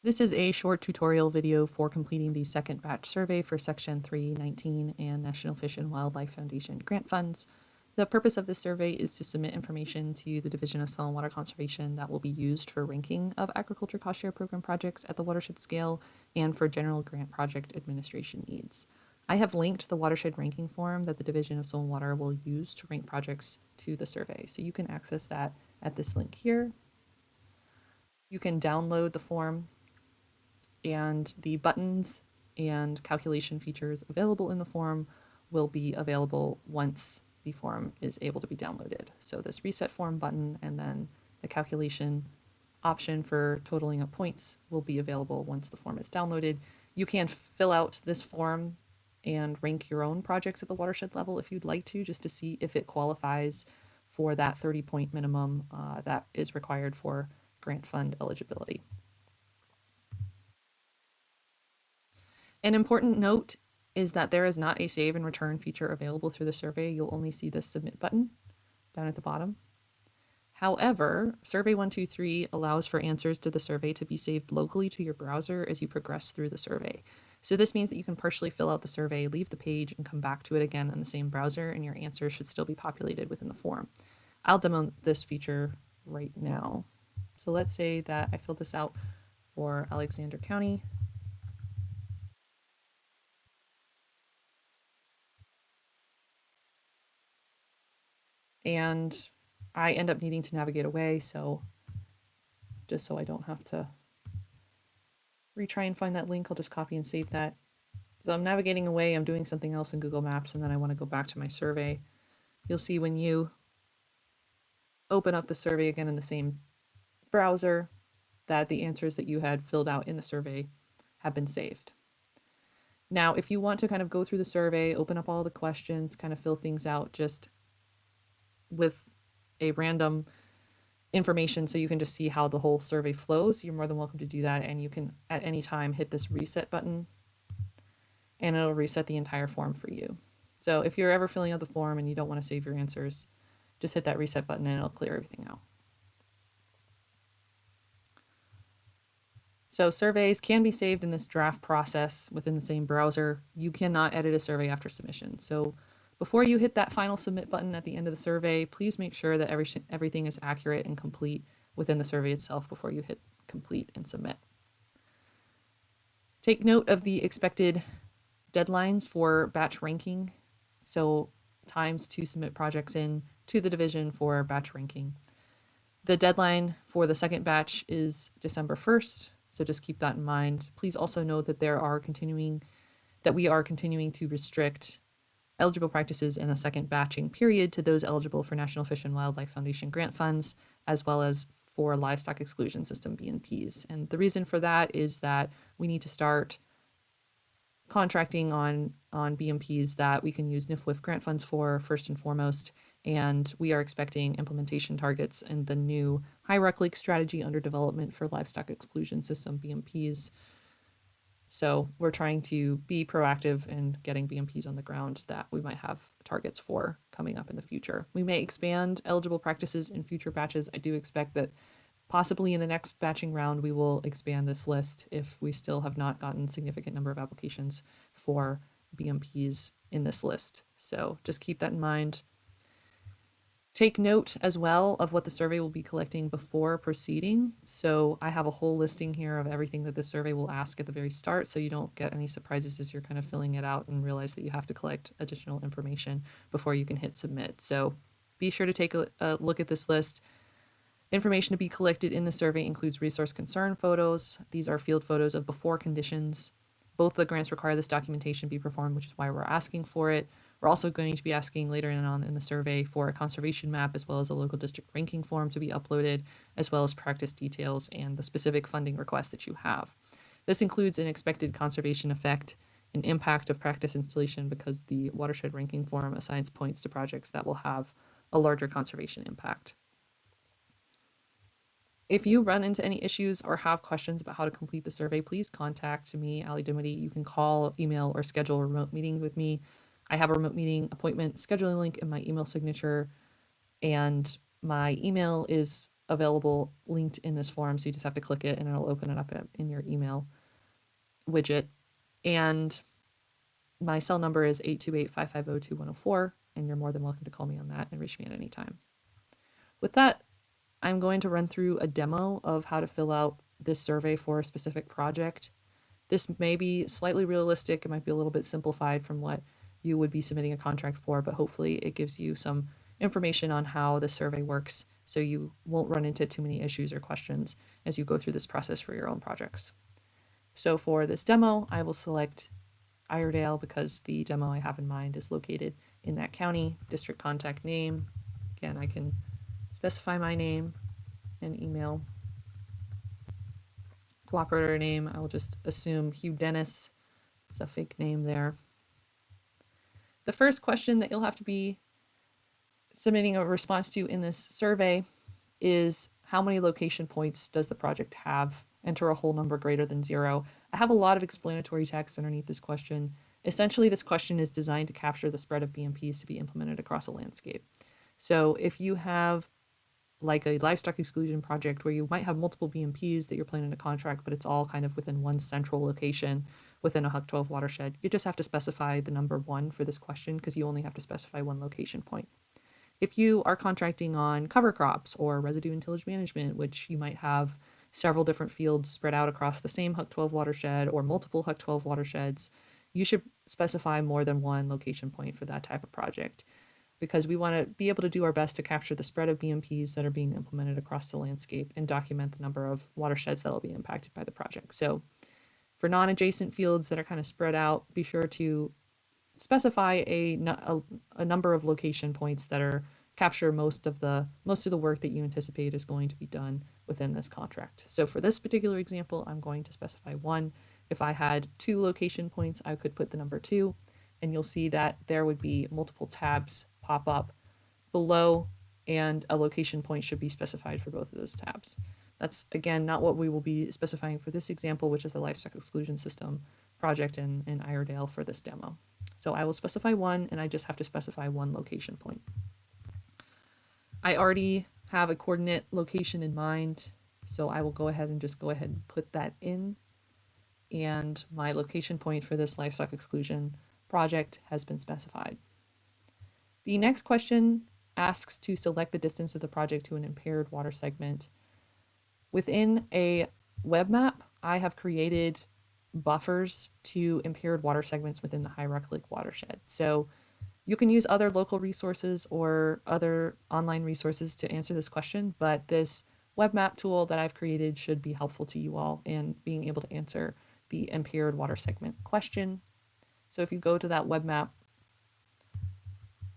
This is a short tutorial video for completing the second batch survey for Section 319 and National Fish and Wildlife Foundation grant funds. The purpose of this survey is to submit information to the Division of Soil and Water Conservation that will be used for ranking of agriculture cost share program projects at the watershed scale and for general grant project administration needs. I have linked the watershed ranking form that the Division of Soil and Water will use to rank projects to the survey. So you can access that at this link here. You can download the form, and the buttons and calculation features available in the form will be available once the form is able to be downloaded. So this reset form button and then the calculation option for totaling up points will be available once the form is downloaded. You can fill out this form and rank your own projects at the watershed level if you'd like to, just to see if it qualifies for that 30-point minimum that is required for grant fund eligibility. An important note is that there is not a save and return feature available through the survey. You'll only see the submit button down at the bottom. However, Survey 123 allows for answers to the survey to be saved locally to your browser as you progress through the survey. So this means that you can partially fill out the survey, leave the page, and come back to it again in the same browser, and your answers should still be populated within the form. I'll demo this feature right now. So let's say that I fill this out for Alexander County. And I end up needing to navigate away, so just so I don't have to retry and find that link, I'll just copy and save that. So I'm navigating away, I'm doing something else in Google Maps, and then I want to go back to my survey. You'll see when you open up the survey again in the same browser that the answers that you had filled out in the survey have been saved. Now, if you want to kind of go through the survey, open up all the questions, kind of fill things out just with a random information so you can just see how the whole survey flows, you're more than welcome to do that. And you can at any time hit this reset button and it'll reset the entire form for you. So if you're ever filling out the form and you don't want to save your answers, just hit that reset button and it'll clear everything out. So surveys can be saved in this draft process within the same browser. You cannot edit a survey after submission. So before you hit that final submit button at the end of the survey, please make sure that everything is accurate and complete within the survey itself before you hit complete and submit. Take note of the expected deadlines for batch ranking. So times to submit projects in to the division for batch ranking. The deadline for the second batch is December 1st, so just keep that in mind. Please also note that we are continuing to restrict eligible practices in the second batching period to those eligible for National Fish and Wildlife Foundation grant funds, as well as for livestock exclusion system BNPs. And the reason for that is that we need to start contracting on BMPs that we can use NFWF grant funds for first and foremost. And we are expecting implementation targets in the new hierarchic strategy under development for livestock exclusion system BMPs. So we're trying to be proactive in getting BMPs on the ground that we might have targets for coming up in the future. We may expand eligible practices in future batches. I do expect that possibly in the next batching round, we will expand this list if we still have not gotten a significant number of applications for BMPs in this list. So just keep that in mind. Take note as well of what the survey will be collecting before proceeding. So I have a whole listing here of everything that the survey will ask at the very start, so you don't get any surprises as you're kind of filling it out and realize that you have to collect additional information before you can hit submit. So be sure to take a look at this list. Information to be collected in the survey includes resource concern photos. These are field photos of before conditions. Both the grants require this documentation be performed, which is why we're asking for it. We're also going to be asking later on in the survey for a conservation map as well as a local district ranking form to be uploaded, as well as practice details and the specific funding request that you have. This includes an expected conservation effect and impact of practice installation because the watershed ranking form assigns points to projects that will have a larger conservation impact. If you run into any issues or have questions about how to complete the survey, please contact me, Ali Dimity. You can call, email, or schedule a remote meeting with me. I have a remote meeting appointment scheduling link in my email signature, and my email is available linked in this form. So you just have to click it and it'll open it up in your email widget. And my cell number is 828-550-2104, and you're more than welcome to call me on that and reach me at any time. With that, I'm going to run through a demo of how to fill out this survey for a specific project. This may be slightly realistic. It might be a little bit simplified from what you would be submitting a contract for, but hopefully it gives you some information on how the survey works so you won't run into too many issues or questions as you go through this process for your own projects. So for this demo, I will select Iredale because the demo I have in mind is located in that county. District contact name. Again, I can specify my name and email. Cooperator name, I will just assume Hugh Dennis. It's a fake name there. The first question that you'll have to be submitting a response to in this survey is how many location points does the project have? Enter a whole number greater than 0. I have a lot of explanatory text underneath this question. Essentially, this question is designed to capture the spread of BMPs to be implemented across a landscape. So if you have like a livestock exclusion project where you might have multiple BMPs that you're planning to contract, but it's all kind of within one central location within a HUC 12 watershed, you just have to specify the number 1 for this question because you only have to specify one location point. If you are contracting on cover crops or residue and tillage management, which you might have several different fields spread out across the same HUC 12 watershed or multiple HUC 12 watersheds, you should specify more than one location point for that type of project because we want to be able to do our best to capture the spread of BMPs that are being implemented across the landscape and document the number of watersheds that will be impacted by the project. So for non-adjacent fields that are kind of spread out, be sure to specify a number of location points that are capture most of the work that you anticipate is going to be done within this contract. So for this particular example, I'm going to specify 1. If I had 2 location points, I could put the number 2, and you'll see that there would be multiple tabs pop up below, and a location point should be specified for both of those tabs. That's, again, not what we will be specifying for this example, which is the livestock exclusion system project in Iredale for this demo. So I will specify 1, and I just have to specify 1 location point. I already have a coordinate location in mind, so I will go ahead and put that in. And my location point for this livestock exclusion project has been specified. The next question asks to select the distance of the project to an impaired water segment. Within a web map, I have created buffers to impaired water segments within the High Rock Lake watershed. So you can use other local resources or other online resources to answer this question, but this web map tool that I've created should be helpful to you all in being able to answer the impaired water segment question. So if you go to that web map,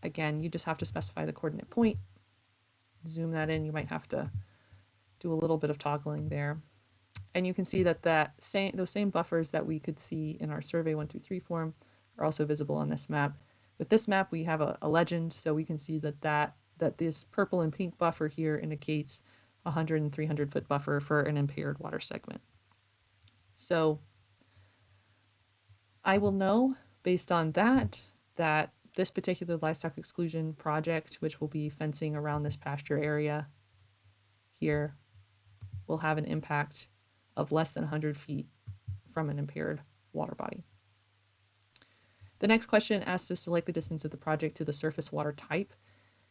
again, you just have to specify the coordinate point. Zoom that in. You might have to do a little bit of toggling there. And you can see that those same buffers that we could see in our survey 1, 2, 3 form are also visible on this map. With this map, we have a legend, so we can see that this purple and pink buffer here indicates a 100 and 300 foot buffer for an impaired water segment. So I will know based on that this particular livestock exclusion project, which will be fencing around this pasture area here, will have an impact of less than 100 feet from an impaired water body. The next question asks to select the distance of the project to the surface water type.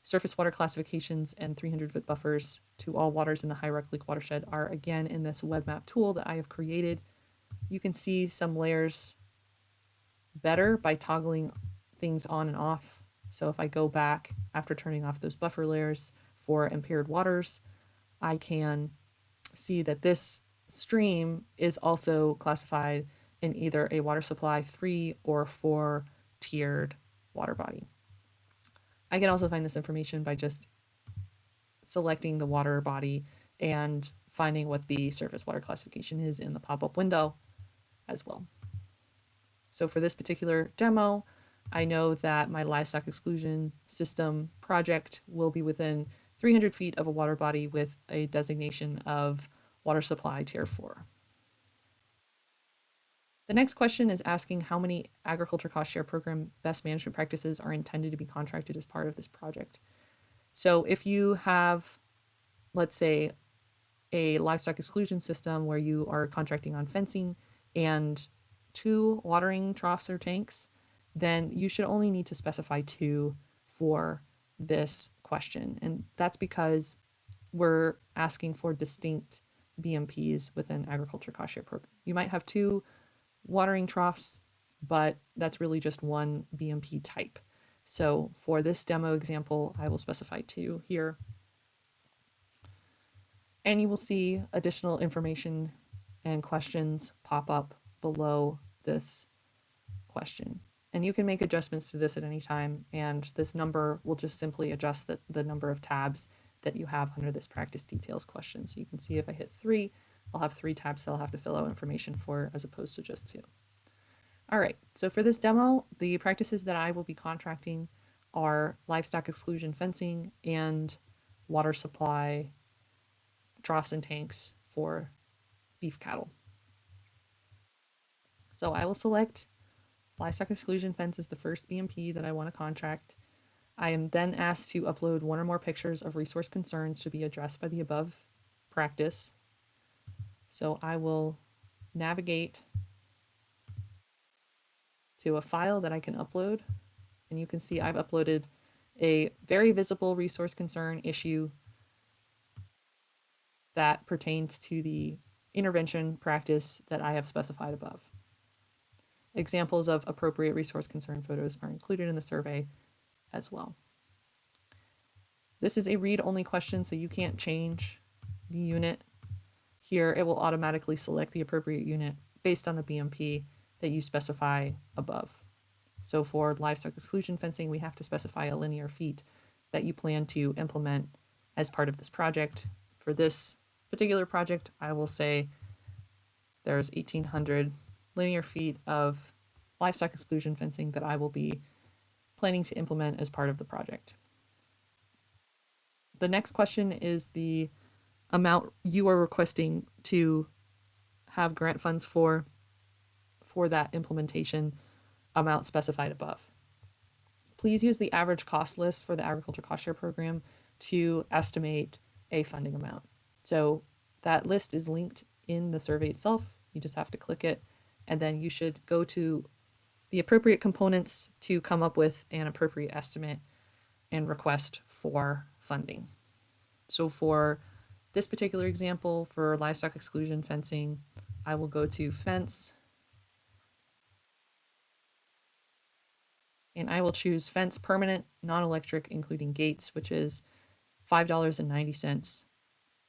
Surface water classifications and 300-foot buffers to all waters in the High Rock Lake watershed are again in this web map tool that I have created. You can see some layers better by toggling things on and off. So if I go back after turning off those buffer layers for impaired waters, I can see that this stream is also classified in either a water supply 3 or 4 tiered water body. I can also find this information by just selecting the water body and finding what the surface water classification is in the pop-up window as well. So for this particular demo, I know that my livestock exclusion system project will be within 300 feet of a water body with a designation of water supply tier 4. The next question is asking how many agriculture cost share program best management practices are intended to be contracted as part of this project. So if you have, let's say, a livestock exclusion system where you are contracting on fencing and 2 watering troughs or tanks, then you should only need to specify 2 for this question. And that's because we're asking for distinct BMPs within agriculture cost share program. You might have 2 watering troughs, but that's really just one BMP type. So for this demo example, I will specify 2 here. And you will see additional information and questions pop up below this question. And you can make adjustments to this at any time, and this number will just simply adjust the number of tabs that you have under this practice details question. So you can see if I hit 3, I'll have 3 tabs that I'll have to fill out information for as opposed to just 2. All right, so for this demo, the practices that I will be contracting are livestock exclusion fencing and water supply troughs and tanks for beef cattle. So I will select livestock exclusion fence as the first BMP that I want to contract. I am then asked to upload 1 or more pictures of resource concerns to be addressed by the above practice. So I will navigate to a file that I can upload, and you can see I've uploaded a very visible resource concern issue that pertains to the intervention practice that I have specified above. Examples of appropriate resource concern photos are included in the survey as well. This is a read-only question, so you can't change the unit. Here, it will automatically select the appropriate unit based on the BMP that you specify above. So for livestock exclusion fencing, we have to specify a linear feet that you plan to implement as part of this project. For this particular project, I will say there's 1,800 linear feet of livestock exclusion fencing that I will be planning to implement as part of the project. The next question is the amount you are requesting to have grant funds for that implementation amount specified above. Please use the average cost list for the agriculture cost share program to estimate a funding amount. So that list is linked in the survey itself. You just have to click it, and then you should go to the appropriate components to come up with an appropriate estimate and request for funding. So for this particular example, for livestock exclusion fencing, I will go to fence, and I will choose fence permanent, non-electric, including gates, which is $5.90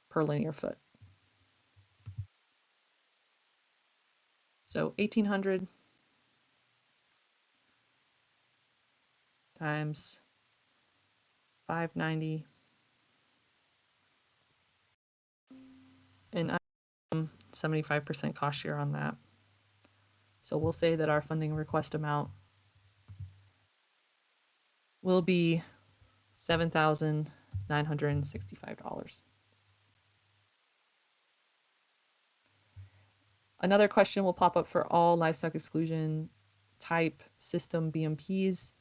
per linear foot. So 1,800 times 590, and I'm 75% cost share on that. So we'll say that our funding request amount will be $7,965. Another question will pop up for all livestock exclusion type system BMPs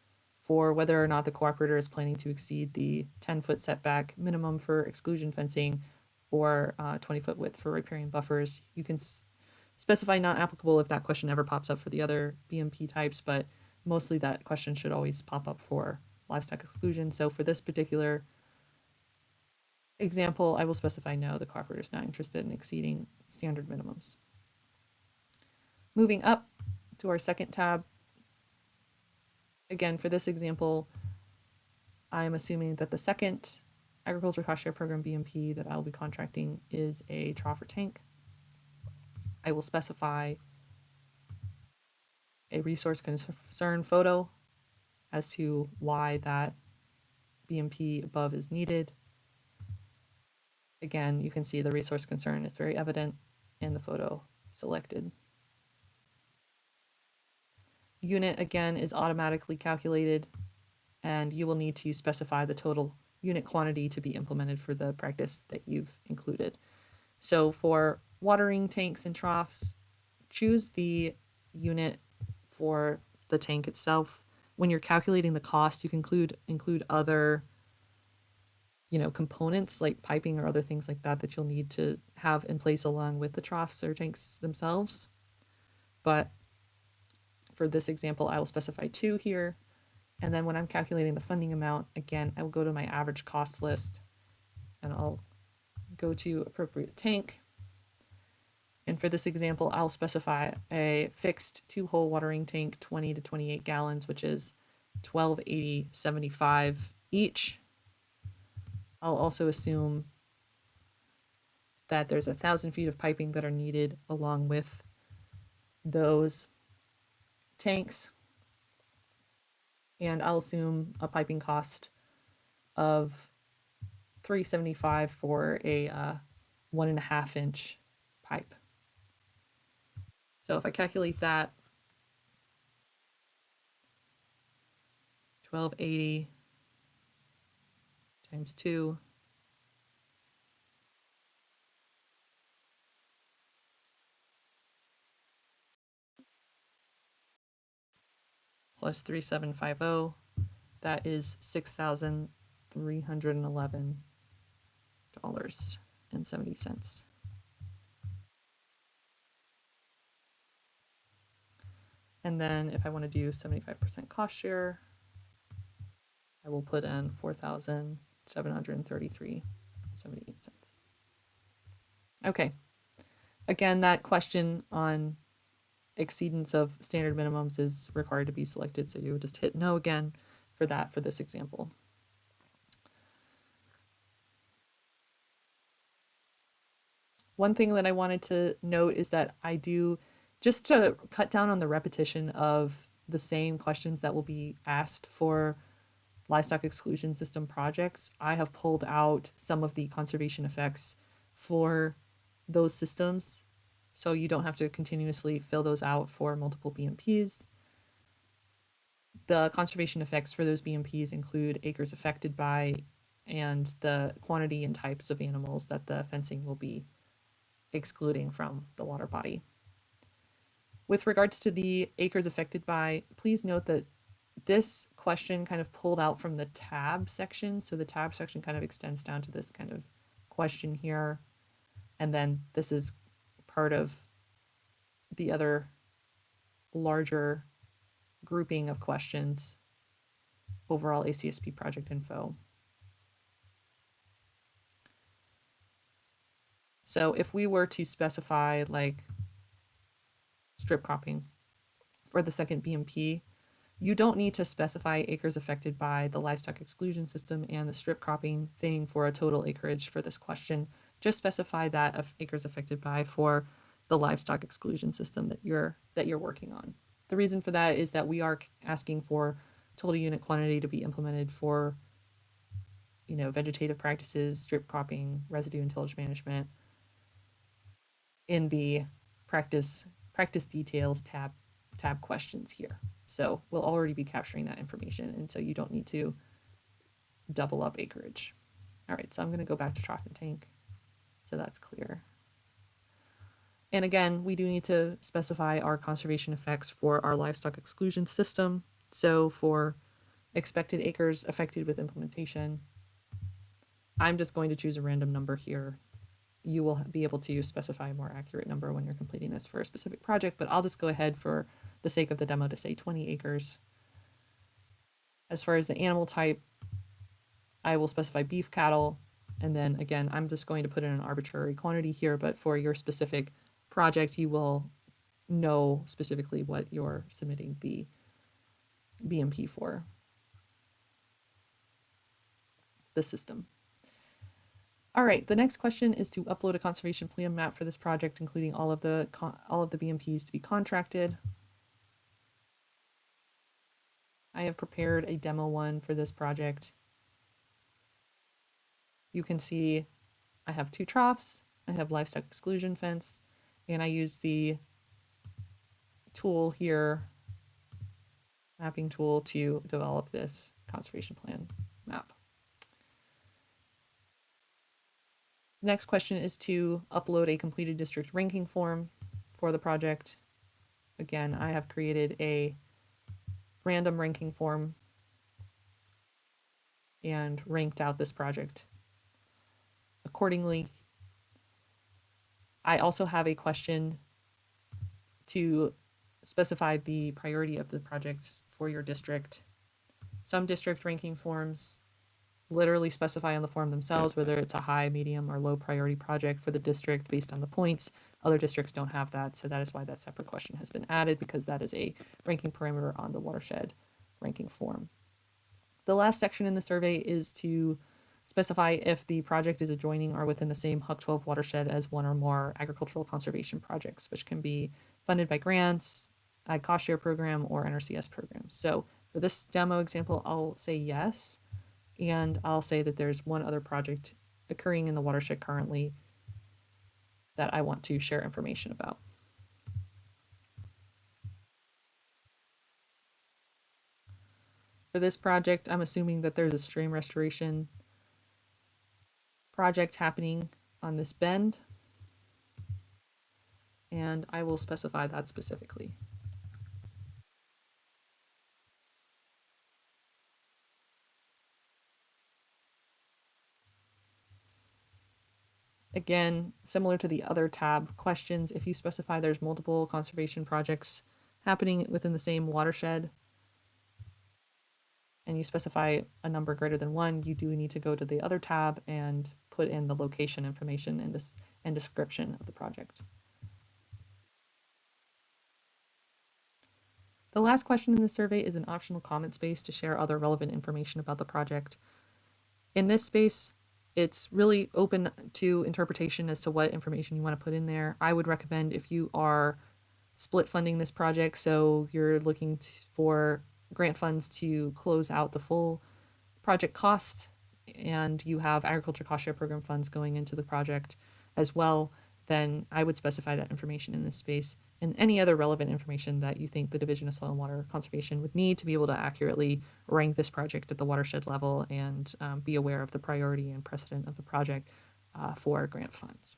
for whether or not the cooperator is planning to exceed the 10-foot setback minimum for exclusion fencing or 20-foot width for riparian buffers. You can specify not applicable if that question ever pops up for the other BMP types, but mostly that question should always pop up for livestock exclusion. So for this particular example, I will specify no, the cooperator is not interested in exceeding standard minimums. Moving up to our second tab, again, for this example, I'm assuming that the second agriculture cost share program BMP that I'll be contracting is a trough or tank. I will specify a resource concern photo as to why that BMP above is needed. Again, you can see the resource concern is very evident in the photo selected. Unit, again, is automatically calculated, and you will need to specify the total unit quantity to be implemented for the practice that you've included. So for watering tanks and troughs, choose the unit for the tank itself. When you're calculating the cost, you can include other components like piping or other things like that that you'll need to have in place along with the troughs or tanks themselves. But for this example, I will specify 2 here. And then when I'm calculating the funding amount, again, I will go to my average cost list and I'll go to appropriate tank. And for this example, I'll specify a fixed 2-hole watering tank, 20 to 28 gallons, which is $12.80.75 each. I'll also assume that there's 1,000 feet of piping that are needed along with those tanks. And I'll assume a piping cost of $375 for a 1.5-inch pipe. So if I calculate that, 1280 times 2 plus 3750, that is $6,311.70. And then if I want to do 75% cost share, I will put in $4,733.78. Okay. Again, that question on exceedance of standard minimums is required to be selected, so you would just hit no again for that for this example. One thing that I wanted to note is that I do, just to cut down on the repetition of the same questions that will be asked for livestock exclusion system projects, I have pulled out some of the conservation effects for those systems, so you don't have to continuously fill those out for multiple BMPs. The conservation effects for those BMPs include acres affected by and the quantity and types of animals that the fencing will be excluding from the water body. With regards to the acres affected by, please note that this question kind of pulled out from the tab section. So the tab section kind of extends down to this kind of question here. And then this is part of the other larger grouping of questions, overall ACSP project info. So if we were to specify like strip cropping for the second BMP, you don't need to specify acres affected by the livestock exclusion system and the strip cropping thing for a total acreage for this question. Just specify that of acres affected by for the livestock exclusion system that you're working on. The reason for that is that we are asking for total unit quantity to be implemented for vegetative practices, strip cropping, residue and tillage management in the practice details tab questions here. So we'll already be capturing that information, and so you don't need to double up acreage. All right, so I'm going to go back to trough and tank so that's clear. And again, we do need to specify our conservation effects for our livestock exclusion system. So for expected acres affected with implementation, I'm just going to choose a random number here. You will be able to specify a more accurate number when you're completing this for a specific project, but I'll just go ahead for the sake of the demo to say 20 acres. As far as the animal type, I will specify beef cattle, and then again, I'm just going to put in an arbitrary quantity here, but for your specific project, you will know specifically what you're submitting the BMP for the system. All right, the next question is to upload a conservation plan map for this project, including all of the BMPs to be contracted. I have prepared a demo one for this project. You can see I have 2 troughs, I have livestock exclusion fence, and I use the tool here, mapping tool, to develop this conservation plan map. The next question is to upload a completed district ranking form for the project. Again, I have created a random ranking form and ranked out this project accordingly. I also have a question to specify the priority of the projects for your district. Some district ranking forms literally specify on the form themselves whether it's a high, medium, or low priority project for the district based on the points. Other districts don't have that, so that is why that separate question has been added, because that is a ranking parameter on the watershed ranking form. The last section in the survey is to specify if the project is adjoining or within the same HUC 12 watershed as one or more agricultural conservation projects, which can be funded by grants, Ag Cost Share Program, or NRCS programs. So for this demo example, I'll say yes, and I'll say that there's one other project occurring in the watershed currently that I want to share information about. For this project, I'm assuming that there's a stream restoration project happening on this bend, and I will specify that specifically. Again, similar to the other tab questions, if you specify there's multiple conservation projects happening within the same watershed and you specify a number greater than one, you do need to go to the other tab and put in the location information and description of the project. The last question in the survey is an optional comment space to share other relevant information about the project. In this space, it's really open to interpretation as to what information you want to put in there. I would recommend, if you are split funding this project, so you're looking for grant funds to close out the full project cost, and you have agriculture cost share program funds going into the project as well, then I would specify that information in this space, and any other relevant information that you think the Division of Soil and Water Conservation would need to be able to accurately rank this project at the watershed level and be aware of the priority and precedent of the project for grant funds.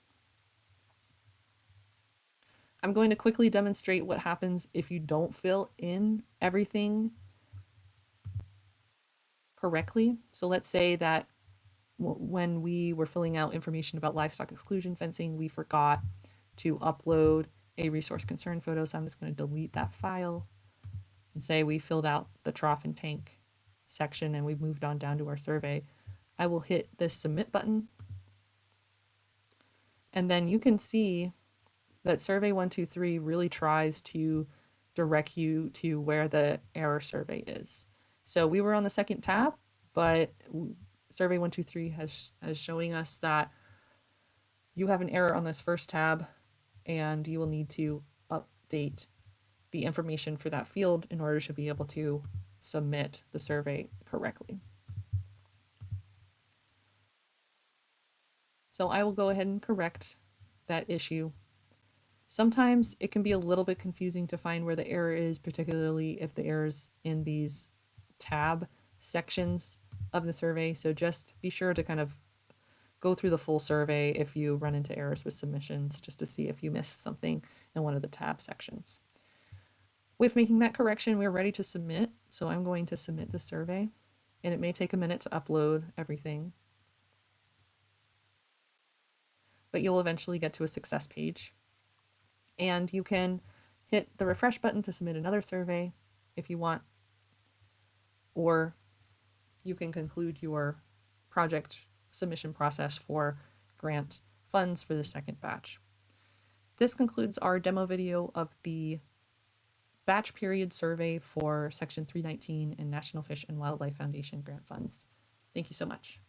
I'm going to quickly demonstrate what happens if you don't fill in everything correctly. So let's say that when we were filling out information about livestock exclusion fencing, we forgot to upload a resource concern photo. So I'm just going to delete that file and say we filled out the trough and tank section and we've moved on down to our survey. I will hit this submit button. And then you can see that Survey 123 really tries to direct you to where the error survey is. So we were on the second tab, but Survey 123 has showing us that you have an error on this first tab and you will need to update the information for that field in order to be able to submit the survey correctly. So I will go ahead and correct that issue. Sometimes it can be a little bit confusing to find where the error is, particularly if the error's in these tab sections of the survey. So just be sure to kind of go through the full survey if you run into errors with submissions, just to see if you missed something in one of the tab sections. With making that correction, we're ready to submit. So I'm going to submit the survey, and it may take a minute to upload everything, but you'll eventually get to a success page. And you can hit the refresh button to submit another survey if you want, or you can conclude your project submission process for grant funds for the second batch. This concludes our demo video of the batch period survey for Section 319 and National Fish and Wildlife Foundation grant funds. Thank you so much.